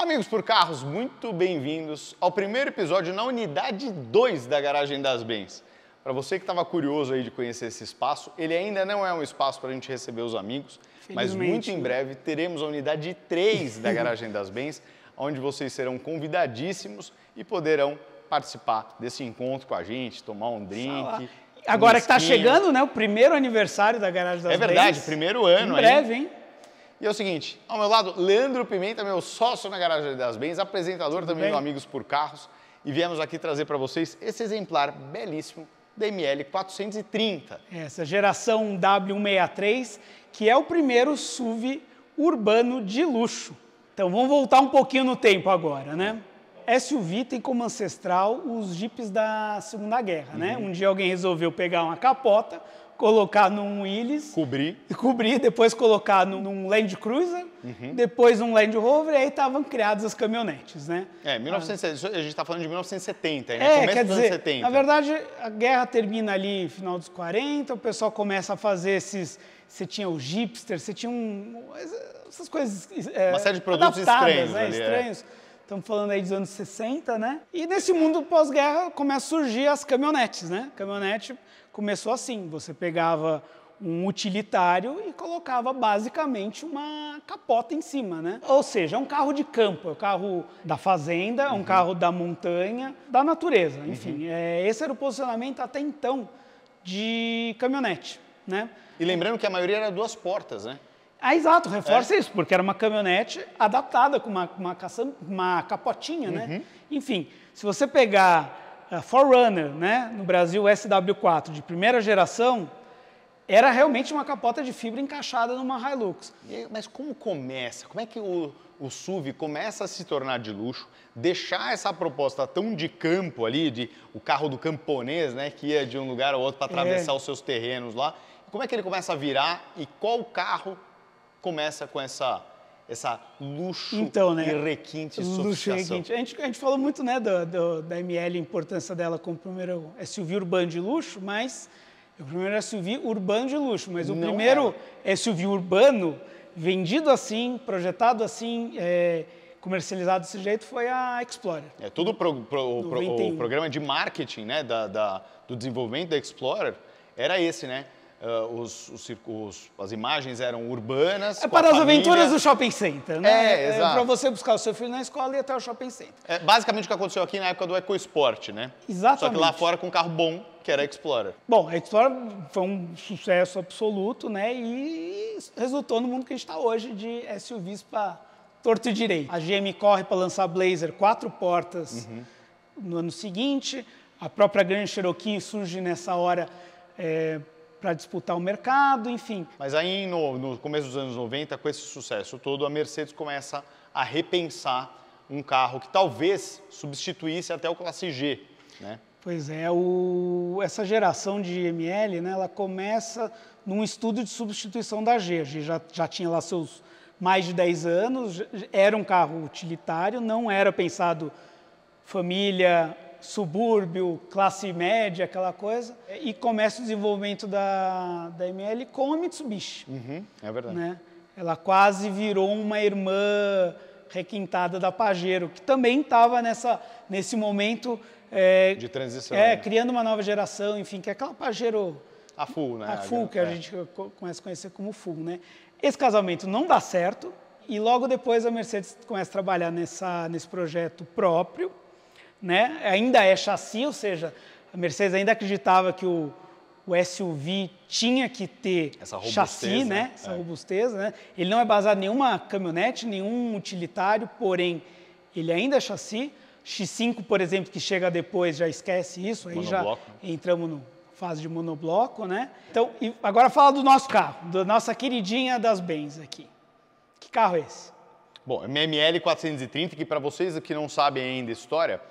Amigos por carros, muito bem-vindos ao primeiro episódio na unidade 2 da Garagem das Bens. Para você que estava curioso aí de conhecer esse espaço, ele ainda não é um espaço para a gente receber os amigos, mas muito em breve teremos a unidade 3 da Garagem das Bens, onde vocês serão convidadíssimos e poderão participar desse encontro com a gente, tomar um drink. Agora que está chegando, né, o primeiro aniversário da Garagem das Bens. É verdade, primeiro ano aí. Em breve, hein? E é o seguinte, ao meu lado, Leandro Pimenta, meu sócio na Garagem das Bens, apresentador também do Amigos por Carros, e viemos aqui trazer para vocês esse exemplar belíssimo da ML 430. Essa geração W163, que é o primeiro SUV urbano de luxo. Então vamos voltar um pouquinho no tempo agora, né? SUV tem como ancestral os jipes da Segunda Guerra, né? Um dia alguém resolveu pegar uma capota, colocar num Willys, cobrir, depois colocar num Land Cruiser, depois num Land Rover, e aí estavam criadas as caminhonetes, né? A gente está falando de 1970, né? Começo quer dos dizer, anos 70. na verdade, a guerra termina ali no final dos 40, o pessoal começa a fazer esses... Você tinha o Jeepster, você tinha essas coisas uma série de produtos estranhos, né? Estranhos. Estamos falando aí dos anos 60, né? E nesse mundo pós-guerra começa a surgir as caminhonetes, né? Caminhonete começou assim, você pegava um utilitário e colocava basicamente uma capota em cima, né? Ou seja, é um carro de campo, é um carro da fazenda, é um carro da montanha, da natureza, enfim. Esse era o posicionamento até então de caminhonete, né? E lembrando que a maioria era duas portas, né? Exato, reforça isso, porque era uma caminhonete adaptada com uma capotinha, né? Enfim, se você pegar a 4Runner, né, no Brasil SW4 de primeira geração, era realmente uma capota de fibra encaixada numa Hilux. Mas como começa? Como é que o SUV começa a se tornar de luxo, deixar essa proposta tão de campo ali, o carro do camponês, né, que ia de um lugar ao outro para atravessar os seus terrenos lá? Como é que ele começa a virar e qual carro começa com essa luxo e requinte e sofisticação? A gente falou muito, né, da ML, a importância dela como primeiro SUV urbano de luxo, mas o primeiro SUV urbano de luxo, mas o primeiro SUV urbano vendido assim, projetado assim, comercializado desse jeito foi a Explorer. Todo o programa de marketing, né, do desenvolvimento da Explorer era esse, né? As imagens eram urbanas. Para as aventuras do shopping center, né? Exato. Para você buscar o seu filho na escola e ir até o shopping center. Basicamente o que aconteceu aqui na época do EcoSport, né? Exatamente. Só que lá fora com um carro bom, que era a Explorer. Bom, a Explorer foi um sucesso absoluto, né? E resultou no mundo que a gente está hoje de SUVs para torto e direito. A GM corre para lançar Blazer 4 portas no ano seguinte. A própria Grand Cherokee surge nessa hora para disputar o mercado, enfim. Mas aí no começo dos anos 90, com esse sucesso todo, a Mercedes começa a repensar um carro que talvez substituísse até o Classe G, né? Pois é, essa geração de ML, né, ela começa num estudo de substituição da G. A G já tinha lá seus mais de 10 anos, era um carro utilitário, não era pensado família, subúrbio, classe média, aquela coisa, e começa o desenvolvimento da ML com a Mitsubishi. É verdade. Né? Ela quase virou uma irmã requintada da Pajero, que também estava nesse momento de transição. Criando uma nova geração, enfim, que é aquela Pajero... A Full, né? A Full, que a gente começa a conhecer como Full, né? Esse casamento não dá certo, e logo depois a Mercedes começa a trabalhar nesse projeto próprio, né? Ainda é chassi, ou seja, a Mercedes ainda acreditava que o SUV tinha que ter chassi, né? Essa robustez, né? Ele não é baseado em nenhuma caminhonete, nenhum utilitário, porém, ele ainda é chassi. X5, por exemplo, que chega depois, já esquece isso, aí já entramos na fase de monobloco, né? Então, agora fala do nosso carro, da nossa queridinha das Bens aqui. Que carro é esse? Bom, ML 430, que para vocês que não sabem ainda a história,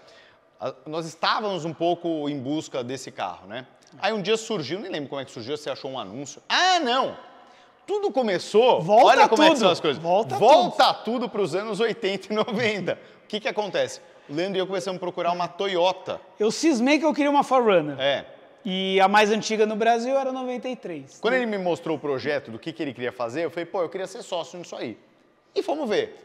nós estávamos um pouco em busca desse carro, né? Aí um dia surgiu, nem lembro como é que surgiu, você achou um anúncio. Não! Tudo começou, olha como é que são as coisas. Volta tudo para os anos 80 e 90. O que acontece? O Leandro e eu começamos a procurar uma Toyota. Eu cismei que eu queria uma 4Runner. E a mais antiga no Brasil era 93. Quando ele me mostrou o projeto do que ele queria fazer, eu falei, eu queria ser sócio nisso aí. E fomos ver.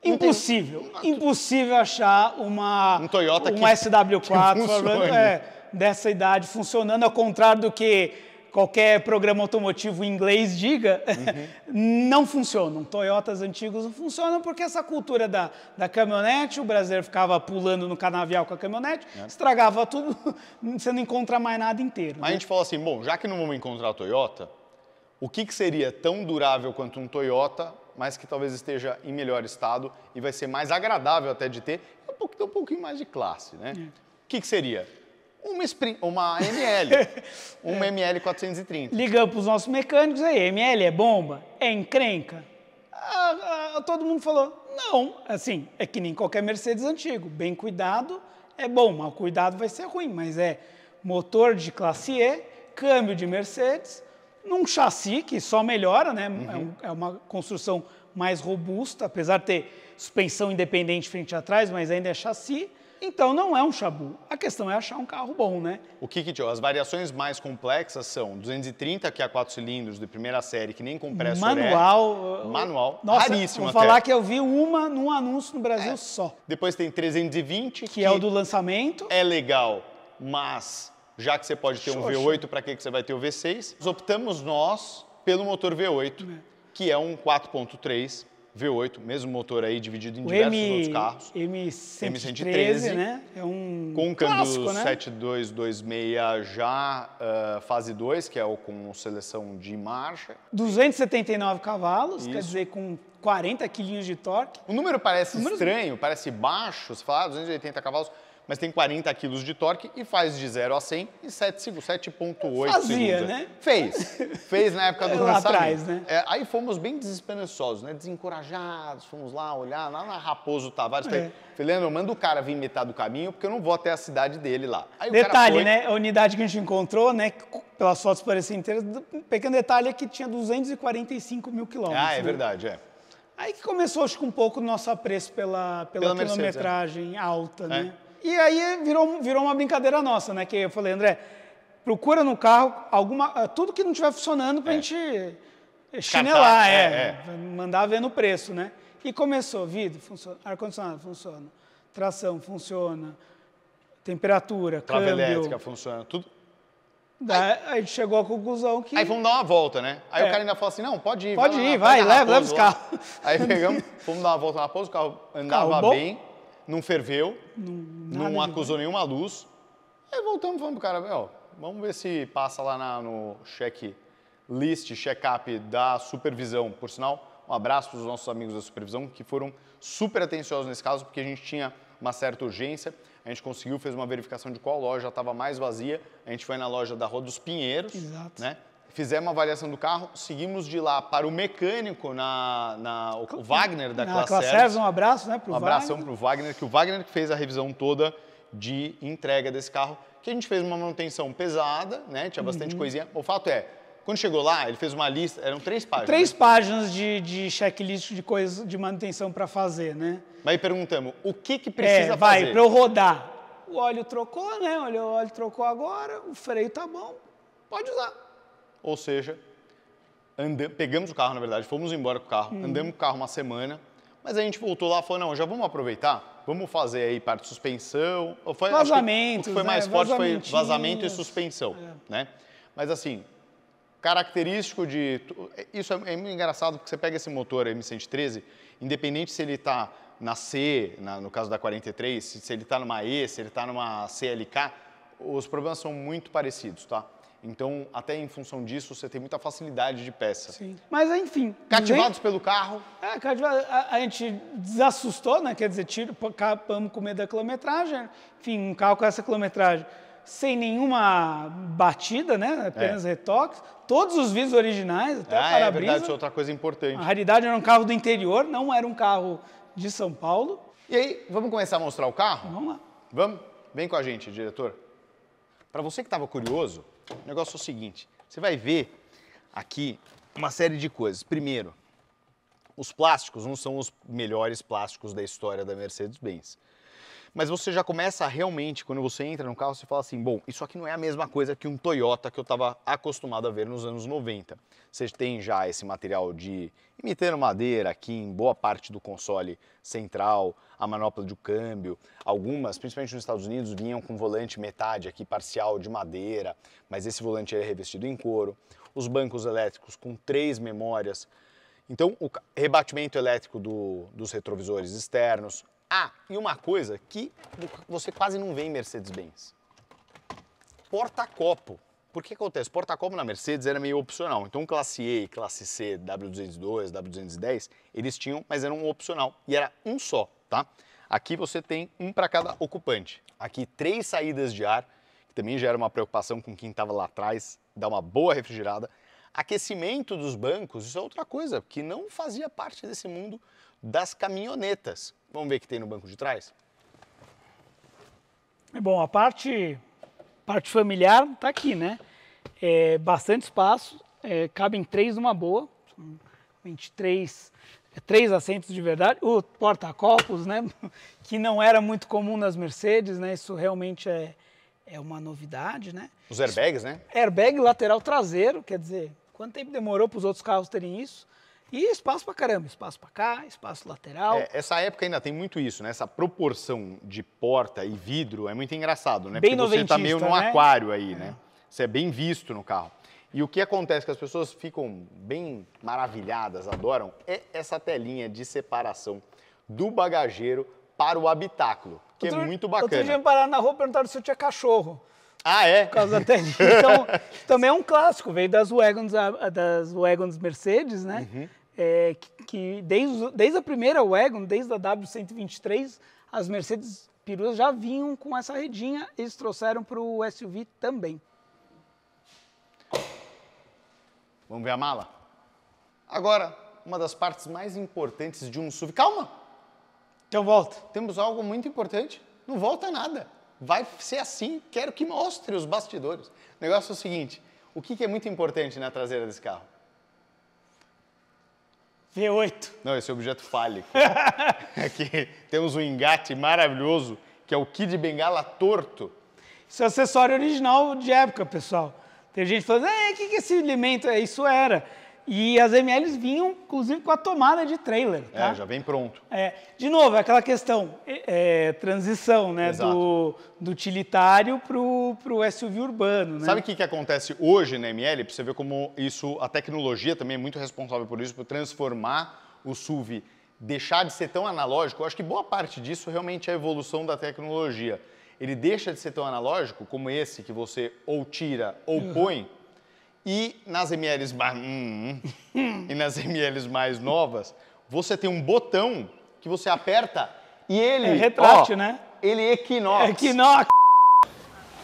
Impossível achar um Toyota um que SW4 funcione. dessa idade funcionando, ao contrário do que qualquer programa automotivo em inglês diga, não funcionam. Toyotas antigos não funcionam porque essa cultura da caminhonete, o brasileiro ficava pulando no canavial com a caminhonete, estragava tudo, você não encontra mais nada inteiro. Mas a gente falou assim, bom, já que não vamos encontrar a Toyota, o que seria tão durável quanto um Toyota, mas que talvez esteja em melhor estado e vai ser mais agradável até de ter, tem um pouquinho mais de classe, né? O que seria? Uma ML, uma ML 430. Ligamos para os nossos mecânicos, aí, ML é bomba? É encrenca? Todo mundo falou, não, assim, é que nem qualquer Mercedes antigo, bem cuidado é bom, mal cuidado vai ser ruim, mas é motor de classe E, câmbio de Mercedes, num chassi que só melhora, né? É uma construção mais robusta, apesar de ter suspensão independente frente e atrás, mas ainda é chassi. Então não é um chabu. A questão é achar um carro bom, né? O que tinha? As variações mais complexas são 230, que é a 4 cilindros de primeira série, que nem compressor manual, Nossa, raríssimo vou até. falar que eu vi uma num anúncio no Brasil só. Depois tem 320, que é o do lançamento. É legal, mas já que você pode ter um V8, para que você vai ter o V6? Optamos nós pelo motor V8, que é um 4.3 V8, mesmo motor aí dividido em diversos outros carros. M113, né? É um com clássico, câmbio né? 7226 já fase 2, que é o com seleção de marcha. 279 cavalos, quer dizer, com 40 quilinhos de torque. O número parece estranho, parece baixo, você fala 280 cavalos, mas tem 40 quilos de torque e faz de 0 a 100 em 7,8 segundos. Fazia, né? Fez na época do lá lançamento. Atrás, né? Aí fomos bem desesperançosos, né? Desencorajados, fomos lá olhar, lá na Raposo Tavares. Falei, Leandro, manda o cara vir metade do caminho, porque eu não vou até a cidade dele lá. Aí detalhe, né? A unidade que a gente encontrou, né? Pelas fotos pareciam inteiras, um pequeno detalhe é que tinha 245 mil quilômetros. É verdade, é. Aí que começou, acho que um pouco o nosso apreço pela quilometragem Mercedes, alta, né? E aí virou uma brincadeira nossa, né? Que eu falei, André, procura no carro tudo que não estiver funcionando pra gente chinelar, mandar ver no preço, né? E começou, vidro, funciona, ar-condicionado, funciona, tração, funciona, temperatura, trava câmbio. elétrica, funciona, tudo. Daí a gente chegou à conclusão que... Aí fomos dar uma volta, né? Aí o cara ainda falou assim, não, pode ir. Pode ir, leva os carros. Aí pegamos, fomos dar uma volta na Raposo, o carro andava bem, não ferveu, não acusou nenhuma luz. Aí voltamos e falamos pro cara, vamos ver se passa lá no check-up da supervisão. Por sinal, um abraço para os nossos amigos da supervisão, que foram super atenciosos nesse caso, porque a gente tinha uma certa urgência. A gente conseguiu, fez uma verificação de qual loja estava mais vazia. A gente foi na loja da Rua dos Pinheiros, né? Fizemos uma avaliação do carro, seguimos de lá para o mecânico, o Wagner da Classe um abraço, né, pro Wagner. Um abração para o Wagner, que o Wagner fez a revisão toda de entrega desse carro, que a gente fez uma manutenção pesada, né, tinha bastante coisinha. O fato é, quando chegou lá, ele fez uma lista, eram 3 páginas. 3 páginas de checklist de coisas de manutenção para fazer, né? Mas aí perguntamos, o que precisa fazer? Para eu rodar. O óleo trocou, né? O óleo trocou agora, o freio tá bom, pode usar. Ou seja, pegamos o carro, na verdade, fomos embora com o carro, andamos com o carro uma semana, mas a gente voltou lá e falou, não, já vamos aproveitar, vamos fazer aí parte de suspensão. Vazamentos, o que foi mais forte foi vazamento e suspensão, né? Mas assim, característico de... Isso é muito engraçado, porque você pega esse motor M113, independente se ele está na C, no caso da 43, se ele está numa E, se ele está numa CLK, os problemas são muito parecidos, tá? Então, até em função disso, você tem muita facilidade de peça. Sim. Mas, enfim... Cativados pelo carro. A gente desassustou, né? Quer dizer, acabamos com medo da quilometragem. Enfim, um carro com essa quilometragem sem nenhuma batida, né? Apenas retoques. Todos os vidros originais, até o para-brisa. É verdade, isso é outra coisa importante. A raridade era um carro do interior, não era um carro de São Paulo. E aí, vamos começar a mostrar o carro? Vamos lá. Vamos? Vem com a gente, diretor. Para você que estava curioso, o negócio é o seguinte, você vai ver aqui uma série de coisas. Primeiro, os plásticos não são os melhores plásticos da história da Mercedes-Benz. Mas você já começa a realmente, quando você entra no carro, você fala assim, bom, isso aqui não é a mesma coisa que um Toyota que eu estava acostumado a ver nos anos 90. Você tem já esse material de imitando madeira aqui em boa parte do console central, a manopla de câmbio. Algumas, principalmente nos Estados Unidos, vinham com volante metade aqui parcial de madeira, mas esse volante é revestido em couro. Os bancos elétricos com 3 memórias. Então, o rebatimento elétrico dos retrovisores externos. Ah, e uma coisa que você quase não vê em Mercedes-Benz. Porta-copo. Por que acontece? Porta-copo na Mercedes era meio opcional. Então, classe E e classe C, W202, W210, eles tinham, mas era um opcional. E era um só, tá? Aqui você tem um para cada ocupante. Aqui 3 saídas de ar, que também já era uma preocupação com quem estava lá atrás, dá uma boa refrigerada. Aquecimento dos bancos, isso é outra coisa, que não fazia parte desse mundo das caminhonetas. Vamos ver o que tem no banco de trás? Bom, a parte familiar está aqui, né? Bastante espaço, cabem 3 numa boa, são 23, 3 assentos de verdade, o porta-copos, né? Que não era muito comum nas Mercedes, né? Isso realmente é uma novidade, né? Os airbags, né? Airbag lateral traseiro, quer dizer, quanto tempo demorou para os outros carros terem isso? E espaço pra caramba, espaço pra cá, espaço lateral. Essa época ainda tem muito isso, né? Essa proporção de porta e vidro é muito engraçado, né? Bem Porque você tá meio num né? aquário aí, né? Você é bem visto no carro. E o que acontece que as pessoas ficam bem maravilhadas, adoram, é essa telinha de separação do bagageiro para o habitáculo, que é muito bacana. Outro dia me pararam na rua e perguntaram se eu tinha cachorro. Ah, é? Por causa da telinha. Então, também é um clássico, veio das Wagons Mercedes, né? Uhum. Que desde a primeira Wagon, desde a W123, as Mercedes peruas já vinham com essa redinha, eles trouxeram para o SUV também. Vamos ver a mala? Agora, uma das partes mais importantes de um SUV. Calma! Então volta. Temos algo muito importante. Não volta nada. Vai ser assim, quero que mostre os bastidores. O negócio é o seguinte, o que é muito importante na traseira desse carro? V8. Não, esse é objeto fálico. Aqui temos um engate maravilhoso, que é o Kid Bengala torto. Isso é acessório original de época, pessoal. Tem gente falando, o que esse elemento é? Isso era. E as MLs vinham, inclusive, com a tomada de trailer. Tá? Já vem pronto. De novo, é aquela questão, transição, né? Do utilitário para o SUV urbano. Né? Sabe o que acontece hoje na ML? Para você ver como a tecnologia também é muito responsável por isso, por transformar o SUV, deixar de ser tão analógico. Eu acho que boa parte disso realmente é a evolução da tecnologia. Ele deixa de ser tão analógico como esse que você ou tira ou põe. E nas MLs e nas MLs mais novas, você tem um botão que você aperta e ele... retrátil, né? Ele Equinox. Equinox.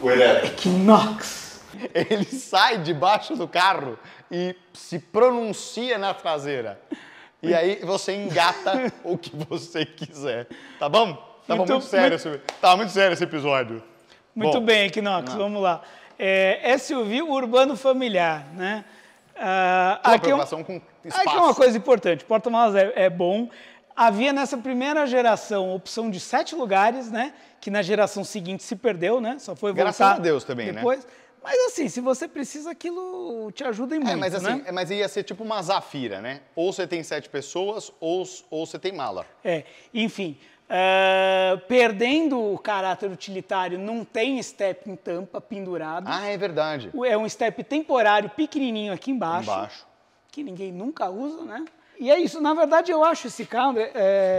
O elétrico. Equinox. Ele sai debaixo do carro e se pronuncia na traseira. E aí você engata o que você quiser. Tá bom? Tava muito sério esse episódio. Muito bem, Equinox, vamos lá. SUV urbano familiar, né? Uma preocupação com espaço. Aqui é uma coisa importante, o porta-malas é bom. Havia nessa primeira geração opção de 7 lugares, né? Que na geração seguinte se perdeu, né? Só foi voltar graças a Deus também, depois. Né? Mas assim, se você precisa, aquilo te ajuda em muito, mas assim, né? mas ia ser tipo uma Zafira, né? Ou você tem 7 pessoas, ou você tem mala. Enfim... perdendo o caráter utilitário, não tem step em tampa pendurado. Ah, é verdade. É um step temporário, pequenininho aqui embaixo. Que ninguém nunca usa, né? E é isso. Na verdade, eu acho esse carro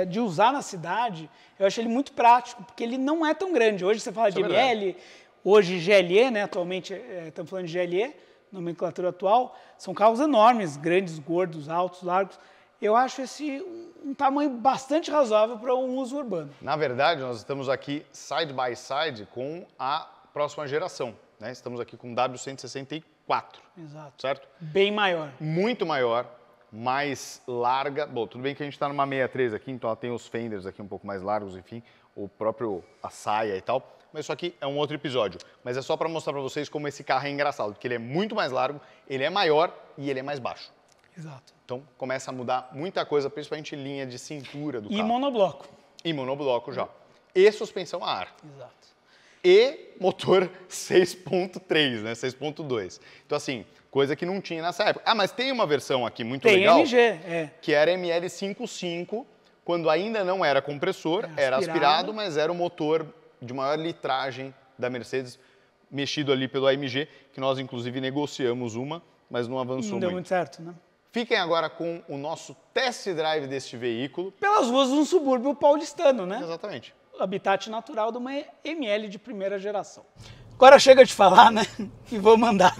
de usar na cidade, eu acho ele muito prático, porque ele não é tão grande. Hoje você fala de ML, hoje GLE, né? Atualmente estamos falando de GLE, nomenclatura atual. São carros enormes, grandes, gordos, altos, largos. Eu acho esse um tamanho bastante razoável para um uso urbano. Na verdade, nós estamos aqui side by side com a próxima geração, né? Estamos aqui com o W164. Exato. Certo? Bem maior. Muito maior, mais larga. Bom, tudo bem que a gente está numa 63 aqui, então ela tem os fenders aqui um pouco mais largos, enfim, a saia e tal. Mas isso aqui é um outro episódio. Mas é só para mostrar para vocês como esse carro é engraçado, porque ele é muito mais largo, ele é maior e ele é mais baixo. Exato. Então, começa a mudar muita coisa, principalmente linha de cintura do carro. E monobloco. E monobloco já. e suspensão a ar. Exato. E motor 6.3, né? 6.2. Então, assim, coisa que não tinha nessa época. Ah, mas tem uma versão aqui muito legal. Tem MG, que era ML55, quando ainda não era compressor, era aspirado, mas era o motor de maior litragem da Mercedes, mexido ali pelo AMG, que nós, inclusive, negociamos uma, mas não avançou Não deu muito certo, né? Fiquem agora com o nosso test drive deste veículo. Pelas ruas de um subúrbio paulistano, né? Exatamente. Habitat natural de uma ML de primeira geração. Agora chega de falar, né? E vou mandar.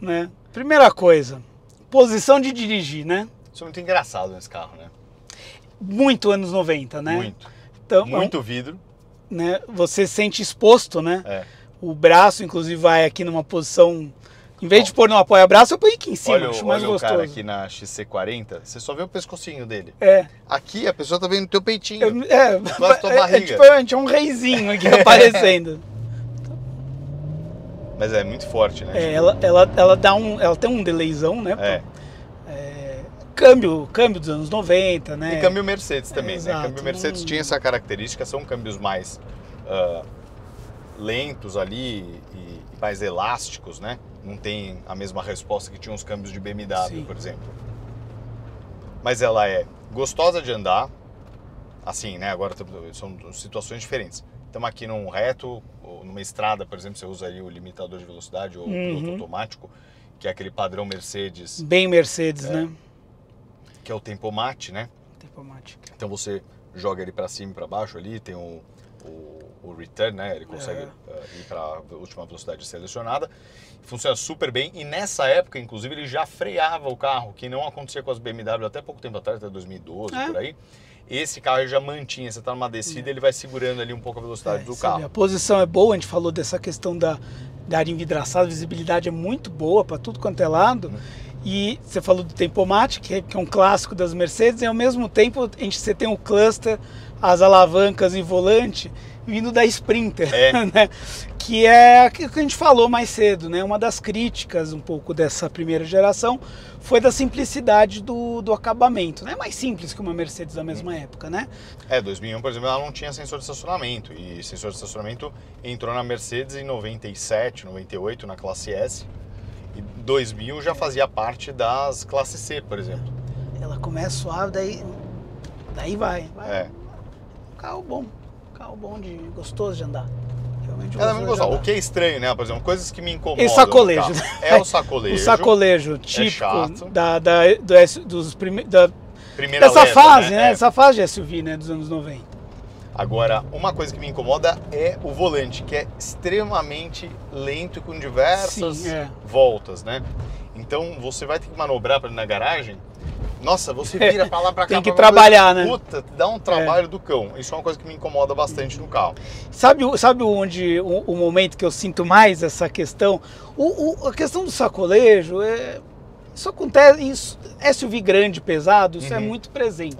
Né? Primeira coisa, posição de dirigir, né? Isso é muito engraçado nesse carro, né? Muito anos 90, né? Muito. Então, Muito vidro. Né? Você se sente exposto, né? É. O braço, inclusive, vai aqui numa posição... Em vez de pôr no apoia-braço, eu ponho aqui em cima, Olha, acho mais olha gostoso. o cara aqui na XC40, você só vê o pescocinho dele. É. Aqui a pessoa tá vendo o teu peitinho. Quase tua barriga. tipo, a gente é um reizinho aqui aparecendo. Mas é muito forte, né? É, ela tem um delayzão, né? Câmbio dos anos 90, né? E câmbio Mercedes também, né? Exato. Câmbio Mercedes tinha essa característica, são câmbios mais lentos ali e mais elásticos, né? Não tem a mesma resposta que tinha os câmbios de BMW, Sim. por exemplo. Mas ela é gostosa de andar, assim, né? Agora são situações diferentes. Estamos aqui num reto, ou numa estrada, por exemplo, você usa aí o limitador de velocidade ou o piloto automático, que é aquele padrão Mercedes. Bem Mercedes, né? Que é o tempomat, né? Tempomat. Então você joga ele para cima e para baixo ali, tem o return, né? Ele consegue ir para a última velocidade selecionada. Funciona super bem e nessa época, inclusive, ele já freava o carro, que não acontecia com as BMW até pouco tempo atrás, até 2012, por aí. Esse carro ele já mantinha, você está numa descida, ele vai segurando ali um pouco a velocidade do carro. A posição é boa, a gente falou dessa questão da área envidraçada, a visibilidade é muito boa para tudo quanto é lado. E você falou do Tempomat, que é um clássico das Mercedes, e ao mesmo tempo você tem o cluster, as alavancas e volante vindo da Sprinter, né? Que é aquilo que a gente falou mais cedo, né? Uma das críticas um pouco dessa primeira geração foi da simplicidade do acabamento, né? Mais simples que uma Mercedes da mesma época, né? 2001, por exemplo, ela não tinha sensor de estacionamento, e sensor de estacionamento entrou na Mercedes em 97, 98, na classe S, e 2000 já fazia parte das classe C, por exemplo. Ela começa suave, daí vai. Carro bom gostoso de andar. Ela é muito gostosa. O que é estranho, né? Por exemplo, coisas que me incomodam. E sacolejo. É o sacolejo. O sacolejo típico primeira dessa leva, fase, né? Essa fase de SUV, né? Dos anos 90. Agora, uma coisa que me incomoda é o volante, que é extremamente lento e com diversas voltas, né? Então, você vai ter que manobrar para ir na garagem. Nossa, você vira para lá, para cá. Tem que trabalhar, né? Puta, dá um trabalho do cão. Isso é uma coisa que me incomoda bastante no carro. Sabe onde o momento que eu sinto mais essa questão? A questão do sacolejo, isso acontece, SUV grande, pesado, isso é muito presente.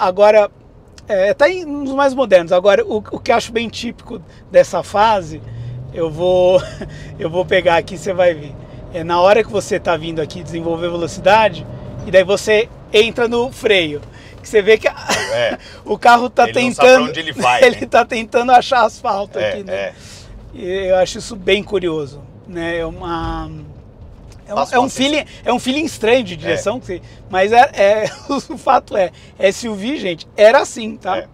Agora, tá nos mais modernos. Agora, o que eu acho bem típico dessa fase, eu vou pegar aqui, você vai ver. Na hora que você está vindo aqui desenvolver velocidade, e daí você entra no freio. Que você vê que o carro está tentando. Não sabe pra onde ele vai. Ele está tentando achar asfalto aqui, né? E eu acho isso bem curioso, né? É um feeling estranho de direção, mas o fato SUV, gente, era assim, tá?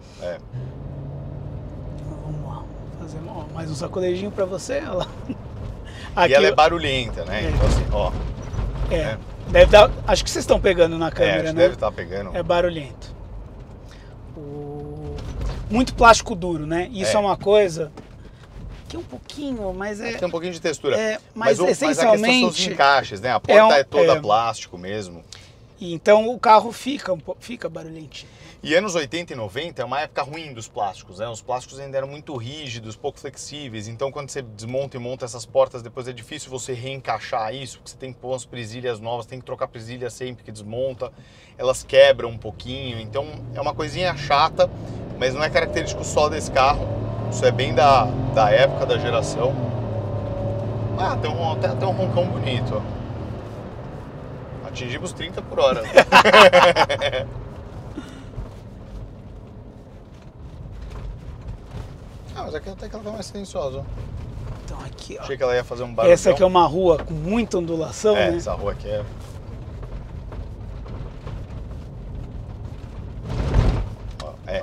Vamos lá, fazer mais um sacolejinho para você, olha lá. Aqui, e ela é barulhenta, né? Então assim, ó. Deve dar, acho que vocês estão pegando na câmera, né? Deve estar pegando. É barulhento. Muito plástico duro, né? Isso é uma coisa que é um pouquinho, mas tem um pouquinho de textura. Mas essencialmente... Mas a questão são os encaixes, né? A porta é toda plástico mesmo. Então o carro fica barulhentinho. E anos 80 e 90 é uma época ruim dos plásticos, né? Os plásticos ainda eram muito rígidos, pouco flexíveis. Então quando você desmonta e monta essas portas, depois é difícil você reencaixar isso, porque você tem que pôr umas presilhas novas, tem que trocar presilha sempre que desmonta. Elas quebram um pouquinho, então é uma coisinha chata, mas não é característico só desse carro. Isso é bem da época, da geração. Tem até um roncão bonito, ó. Atingimos 30 por hora. Ah, mas aqui até que ela tá mais silenciosa, ó. Então aqui, ó. Achei que ela ia fazer um barulho. Essa aqui é uma rua com muita ondulação, né? Essa rua aqui é...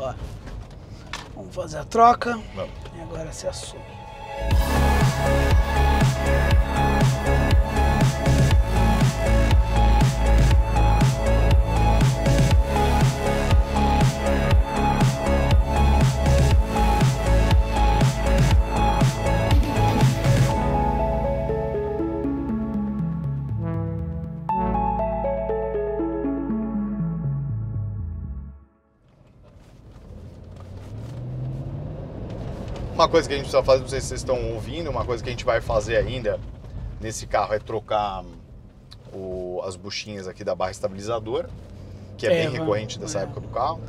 Ó, vamos fazer a troca. Vamos. E agora se assume. Uma coisa que a gente precisa fazer, não sei se vocês estão ouvindo, uma coisa que a gente vai fazer ainda nesse carro é trocar as buchinhas aqui da barra estabilizadora, que é bem recorrente dessa época do carro.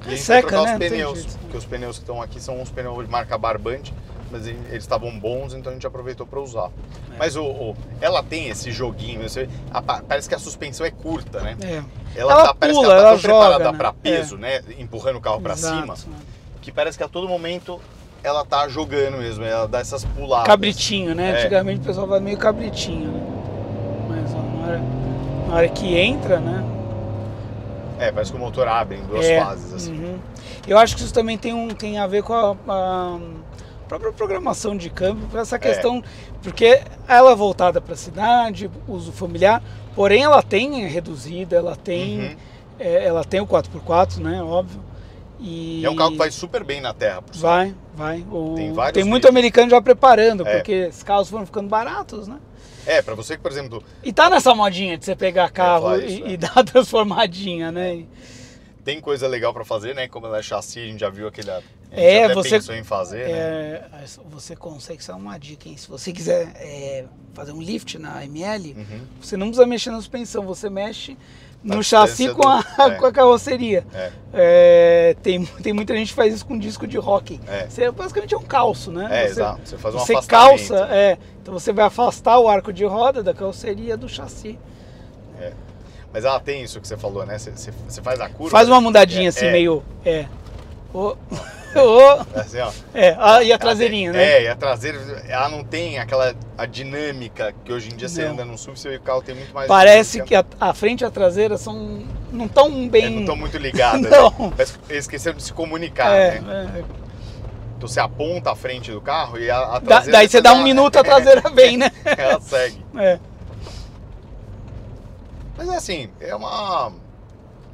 E a gente vai trocar os pneus, porque os pneus que estão aqui são uns pneus de marca Barbante, mas eles estavam bons, então a gente aproveitou para usar. Mas ela tem esse joguinho, parece que a suspensão é curta, né? Ela parece pula, que ela tá ela tão joga, preparada né? para peso, né? Empurrando o carro para cima, que parece que a todo momento ela tá jogando mesmo, ela dá essas puladas. Cabritinho, né? Antigamente o pessoal vai meio cabritinho, né? Mas ó, na hora que entra, né? Parece que o motor abre em duas fases, assim. Eu acho que isso também tem a ver com a própria programação de câmbio, com essa questão, porque ela é voltada para a cidade, uso familiar, porém ela tem reduzida, ela tem o 4x4, né? Óbvio. E é um carro que vai super bem na terra. Vai. Tem muito vídeos. Americano já preparando, porque esses carros foram ficando baratos, né? Pra você que, por exemplo... E tá nessa modinha de você pegar carro e dar uma transformadinha, né? Tem coisa legal pra fazer, né? Como ela é chassi, a gente já viu aquele... você pensou em fazer, né? Você consegue, isso é uma dica, hein? Se você quiser fazer um lift na ML, você não precisa mexer na suspensão, você mexe no chassi com a carroceria. Tem muita gente que faz isso com disco de rock. Você basicamente é um calço, né? Exato. Você faz um você afastamento. Calça, então você vai afastar o arco de roda da carroceria do chassi. Mas ela tem isso que você falou, né? Você faz a curva. Faz uma mudadinha assim, meio. Assim, ó. E a traseirinha, né? E a traseira, ela não tem a dinâmica que hoje em dia você anda no SUV, seu carro tem muito mais... Parece que a frente e a traseira não estão bem... não estão muito ligadas, não. Né? Parece que eles esqueceram de se comunicar, né? Então você aponta a frente do carro e a traseira... Daí você dá um minuto, a traseira vem, né? Ela segue. Mas assim, é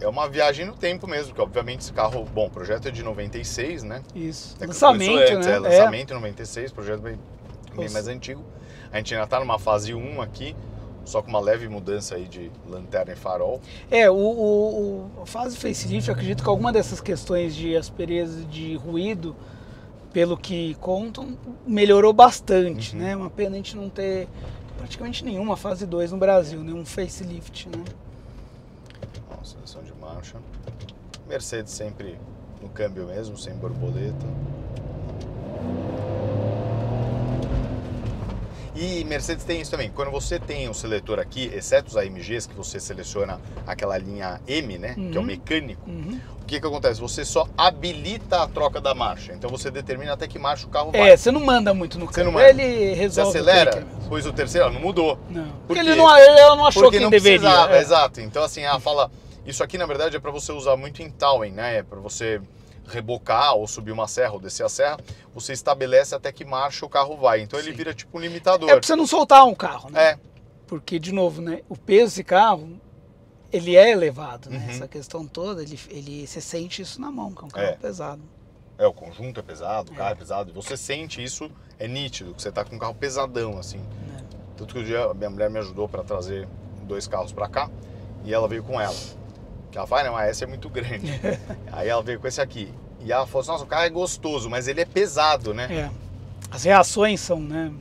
uma viagem no tempo mesmo, porque obviamente esse carro, bom, o projeto é de 96, né? Isso, lançamento, né? Lançamento em 96, projeto bem mais antigo. A gente ainda tá numa fase 1 aqui, só com uma leve mudança aí de lanterna e farol. A fase facelift, eu acredito que alguma dessas questões de aspereza, de ruído, pelo que contam, melhorou bastante, né? Uma pena a gente não ter praticamente nenhuma fase 2 no Brasil, nenhum facelift, né? Seleção de marcha. Mercedes sempre no câmbio mesmo, sem borboleta. E Mercedes tem isso também. Quando você tem o seletor aqui, exceto os AMGs, que você seleciona aquela linha M, né? Que é o mecânico. O que acontece? Você só habilita a troca da marcha. Então você determina até que marcha o carro vai. Você não manda muito no câmbio. Ele resolve. Você acelera, pois o terceiro não mudou. Não. Porque ele não achou que deveria. Exato. Então assim, ela fala... Isso aqui, na verdade, é para você usar muito em towing, né? É para você rebocar ou subir uma serra ou descer a serra. Você estabelece até que marcha o carro vai. Então ele vira tipo um limitador. É para você não soltar um carro, né? Porque, de novo, né? O peso desse carro, ele é elevado, né? Essa questão toda, você sente isso na mão, que é um carro pesado. O conjunto é pesado, o carro é pesado. E você sente isso, é nítido, que você tá com um carro pesadão, assim. Tanto que um dia a minha mulher me ajudou para trazer 2 carros para cá e ela veio com ela. Que ela fala, não, essa é muito grande. Aí ela veio com esse aqui. E ela falou assim, nossa, o carro é gostoso, mas ele é pesado, né? As reações são, né?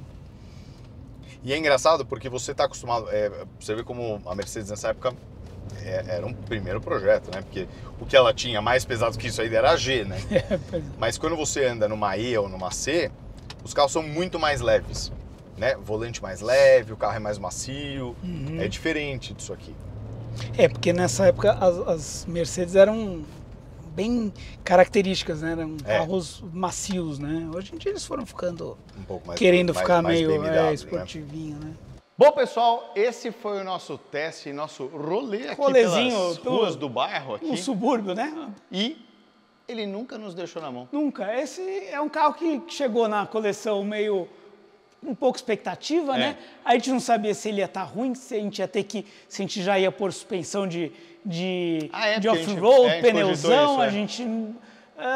E é engraçado porque você está acostumado... você vê como a Mercedes nessa época era um primeiro projeto, né? Porque o que ela tinha mais pesado que isso aí era a G, né? Mas quando você anda numa E ou numa C, os carros são muito mais leves, né? Volante mais leve, o carro é mais macio. É diferente disso aqui. Porque nessa época as Mercedes eram bem características, né? Eram carros macios, né? Hoje em dia eles foram ficando um pouco mais, querendo ficar mais meio BMW, esportivinho, né? Bom, pessoal, esse foi o nosso teste, nosso rolê aqui pelas ruas do bairro aqui. No subúrbio, né? E ele nunca nos deixou na mão. Nunca. Esse é um carro que chegou na coleção meio um pouco expectativa, né? A gente não sabia se ele ia estar ruim, se a gente ia ter que, se a gente já ia pôr suspensão de off-road, pneuzão, a gente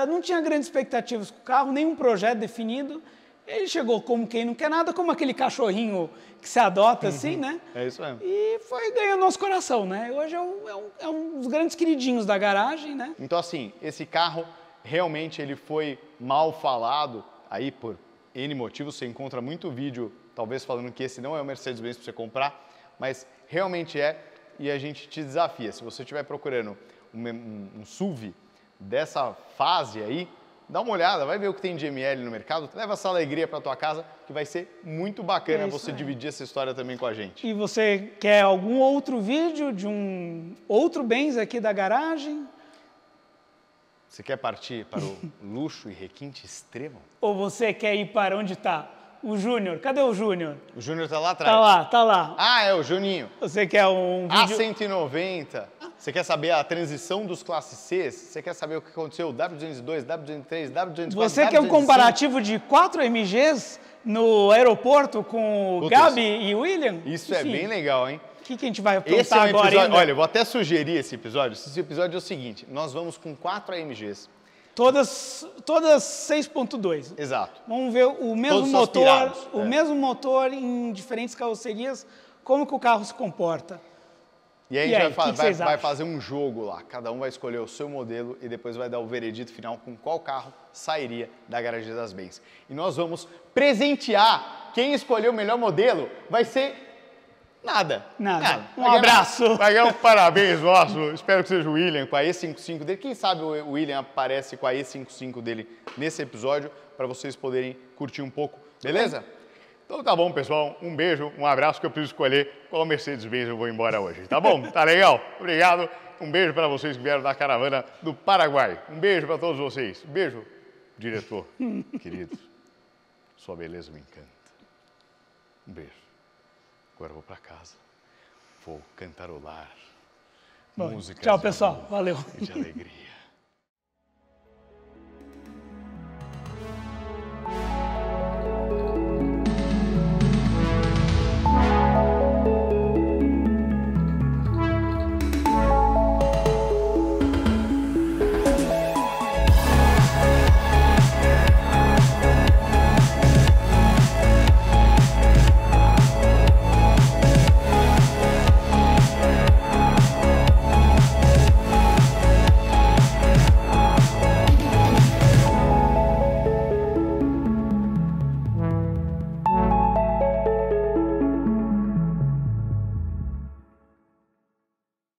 não tinha grandes expectativas com o carro, nenhum projeto definido. Ele chegou como quem não quer nada, como aquele cachorrinho que se adota assim, né? É isso mesmo. E foi ganhando nosso coração, né? Hoje é um dos grandes queridinhos da garagem, né? Então, assim, esse carro realmente ele foi mal falado aí por N motivos. Você encontra muito vídeo, talvez falando que esse não é o Mercedes-Benz para você comprar, mas realmente é, e a gente te desafia. Se você estiver procurando um SUV dessa fase aí, dá uma olhada, vai ver o que tem de ML no mercado, leva essa alegria para tua casa, que vai ser muito bacana você dividir essa história também com a gente. E você quer algum outro vídeo de um outro Benz aqui da garagem? Você quer partir para o luxo e requinte extremo? Ou você quer ir para onde está o Júnior? Cadê o Júnior? O Júnior está lá atrás. Tá lá. Ah, é o Juninho. Você quer um vídeo... A190. Você quer saber a transição dos classes C? Você quer saber o que aconteceu? W202, W203, W204, Você quer um comparativo de 4 MGs no aeroporto com o Gabi e o William? Isso é bem legal, hein? O que a gente vai aprontar Esse é um agora episódio, ainda? olha, eu vou até sugerir esse episódio. Esse episódio é o seguinte, nós vamos com 4 AMGs. Todas 6.2. Exato. Vamos ver o mesmo mesmo motor em diferentes carrocerias, como que o carro se comporta. E aí a gente vai fazer um jogo lá. Cada um vai escolher o seu modelo e depois vai dar o veredito final com qual carro sairia da garagem das Benz. E nós vamos presentear quem escolheu o melhor modelo. Vai ser nada. Um abraço. Vai ganhar um parabéns nosso. Espero que seja o William com a E55 dele. Quem sabe o William aparece com a E55 dele nesse episódio para vocês poderem curtir um pouco. Beleza? Então tá bom, pessoal. Um beijo, um abraço, que eu preciso escolher qual Mercedes-Benz eu vou embora hoje. Tá bom? Tá legal? Obrigado. Um beijo para vocês que vieram da caravana do Paraguai. Um beijo para todos vocês. Um beijo, diretor, querido. Sua beleza me encanta. Um beijo. Agora eu vou para casa. Vou cantarolar músicas. Tchau, pessoal. Valeu. De alegria.